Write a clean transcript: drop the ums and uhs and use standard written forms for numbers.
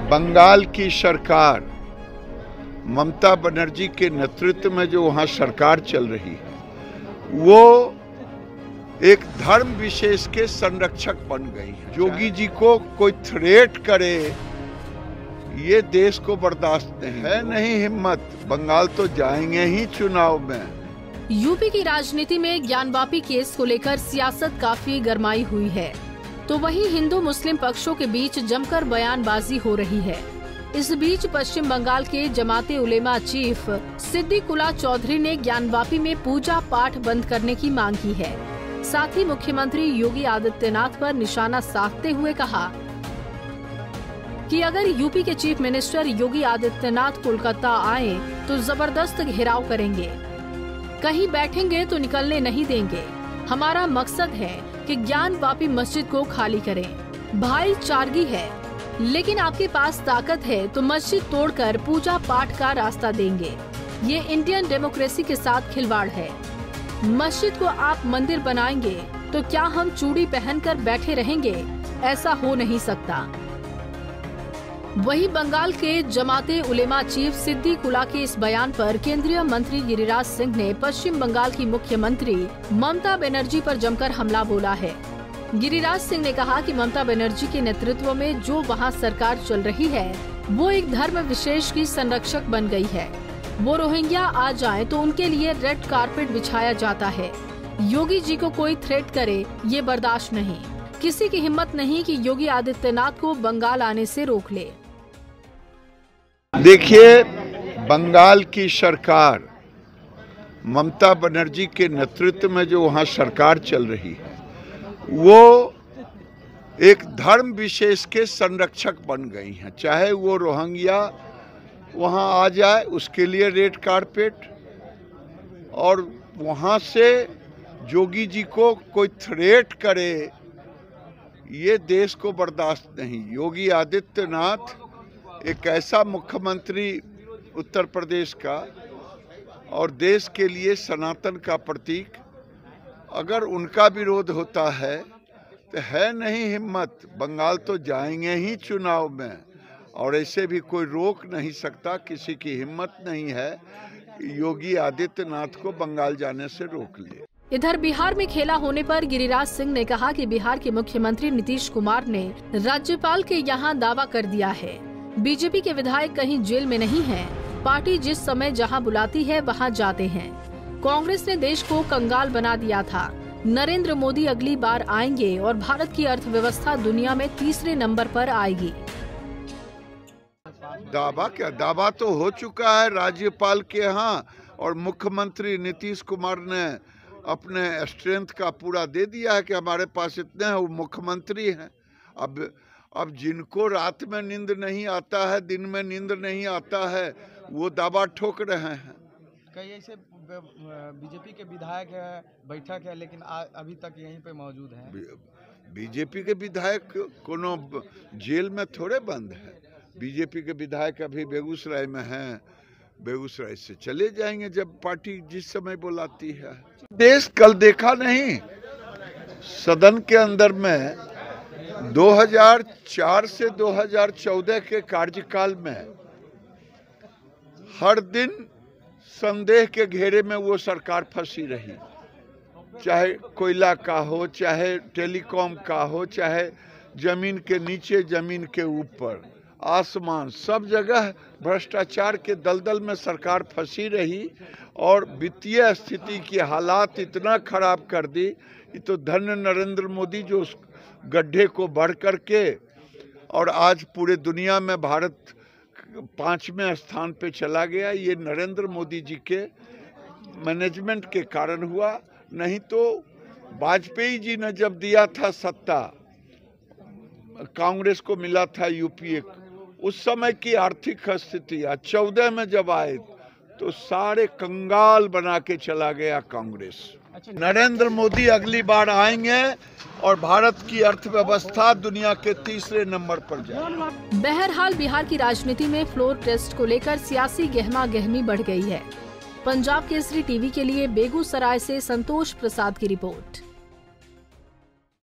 बंगाल की सरकार ममता बनर्जी के नेतृत्व में जो वहां सरकार चल रही है वो एक धर्म विशेष के संरक्षक बन गई है। योगी जी को कोई थ्रेट करे ये देश को बर्दाश्त नहीं है। नहीं हिम्मत, बंगाल तो जाएंगे ही चुनाव में। यूपी की राजनीति में ज्ञानवापी केस को लेकर सियासत काफी गरमाई हुई है, तो वहीं हिंदू मुस्लिम पक्षों के बीच जमकर बयानबाजी हो रही है। इस बीच पश्चिम बंगाल के जमाते उलेमा चीफ सिद्दीकुल्ला चौधरी ने ज्ञानवापी में पूजा पाठ बंद करने की मांग की है। साथ ही मुख्यमंत्री योगी आदित्यनाथ पर निशाना साधते हुए कहा कि अगर यूपी के चीफ मिनिस्टर योगी आदित्यनाथ कोलकाता आए तो जबरदस्त घेराव करेंगे, कहीं बैठेंगे तो निकलने नहीं देंगे। हमारा मकसद है कि ज्ञानवापी मस्जिद को खाली करें। भाईचारगी है, लेकिन आपके पास ताकत है तो मस्जिद तोड़कर पूजा पाठ का रास्ता देंगे। ये इंडियन डेमोक्रेसी के साथ खिलवाड़ है। मस्जिद को आप मंदिर बनाएंगे तो क्या हम चूड़ी पहनकर बैठे रहेंगे? ऐसा हो नहीं सकता। वहीं बंगाल के जमाते उलेमा चीफ सिद्दीकुल्ला के इस बयान पर केंद्रीय मंत्री गिरिराज सिंह ने पश्चिम बंगाल की मुख्यमंत्री ममता बनर्जी पर जमकर हमला बोला है। गिरिराज सिंह ने कहा कि ममता बनर्जी के नेतृत्व में जो वहां सरकार चल रही है वो एक धर्म विशेष की संरक्षक बन गई है। वो रोहिंग्या आ जाए तो उनके लिए रेड कारपेट बिछाया जाता है। योगी जी को कोई थ्रेट करे ये बर्दाश्त नहीं। किसी की हिम्मत नहीं कि योगी आदित्यनाथ को बंगाल आने से रोक ले। देखिए, बंगाल की सरकार ममता बनर्जी के नेतृत्व में जो वहां सरकार चल रही है वो एक धर्म विशेष के संरक्षक बन गई हैं। चाहे वो रोहिंग्या वहां आ जाए उसके लिए रेड कारपेट, और वहां से योगी जी को कोई थ्रेट करे ये देश को बर्दाश्त नहीं। योगी आदित्यनाथ एक ऐसा मुख्यमंत्री उत्तर प्रदेश का और देश के लिए सनातन का प्रतीक, अगर उनका विरोध होता है तो है नहीं हिम्मत, बंगाल तो जाएंगे ही चुनाव में, और ऐसे भी कोई रोक नहीं सकता। किसी की हिम्मत नहीं है योगी आदित्यनाथ को बंगाल जाने से रोक ले। इधर बिहार में खेला होने पर गिरिराज सिंह ने कहा कि बिहार के मुख्यमंत्री नीतीश कुमार ने राज्यपाल के यहाँ दावा कर दिया है। बीजेपी के विधायक कहीं जेल में नहीं हैं। पार्टी जिस समय जहां बुलाती है वहां जाते हैं। कांग्रेस ने देश को कंगाल बना दिया था। नरेंद्र मोदी अगली बार आएंगे और भारत की अर्थव्यवस्था दुनिया में तीसरे नंबर पर आएगी। दावा क्या, दावा तो हो चुका है राज्यपाल के यहाँ, और मुख्यमंत्री नीतीश कुमार ने अपने स्ट्रेंथ का पूरा दे दिया है कि हमारे पास इतने हैं, वो मुख्यमंत्री हैं। अब जिनको रात में नींद नहीं आता है, दिन में नींद नहीं आता है, वो दावा ठोक रहे हैं। कई ऐसे बीजेपी के विधायक बैठक है लेकिन अभी तक यहीं पे मौजूद हैं। बीजेपी के विधायक कोनो जेल में थोड़े बंद है। बीजेपी के विधायक अभी बेगूसराय में हैं, बेगूसराय से चले जाएंगे जब पार्टी जिस समय बुलाती है। देश कल देखा नहीं, सदन के अंदर में 2004 से 2014 के कार्यकाल में हर दिन संदेह के घेरे में वो सरकार फंसी रही, चाहे कोयला का हो, चाहे टेलीकॉम का हो, चाहे जमीन के नीचे, जमीन के ऊपर, आसमान, सब जगह भ्रष्टाचार के दलदल में सरकार फंसी रही। और वित्तीय स्थिति की हालात इतना खराब कर दी, ये तो धन्य नरेंद्र मोदी जो उस गड्ढे को बढ़ करके और आज पूरे दुनिया में भारत 5वें स्थान पे चला गया। ये नरेंद्र मोदी जी के मैनेजमेंट के कारण हुआ। नहीं तो वाजपेयी जी ने जब दिया था सत्ता, कांग्रेस को मिला था यूपीए, उस समय की आर्थिक स्थिति 14 में जब आए तो सारे कंगाल बना के चला गया कांग्रेस। नरेंद्र मोदी अगली बार आएंगे और भारत की अर्थव्यवस्था दुनिया के तीसरे नंबर पर जाएगी। बहरहाल बिहार की राजनीति में फ्लोर टेस्ट को लेकर सियासी गहमा गहमी बढ़ गई है। पंजाब केसरी टीवी के लिए बेगूसराय से संतोष प्रसाद की रिपोर्ट।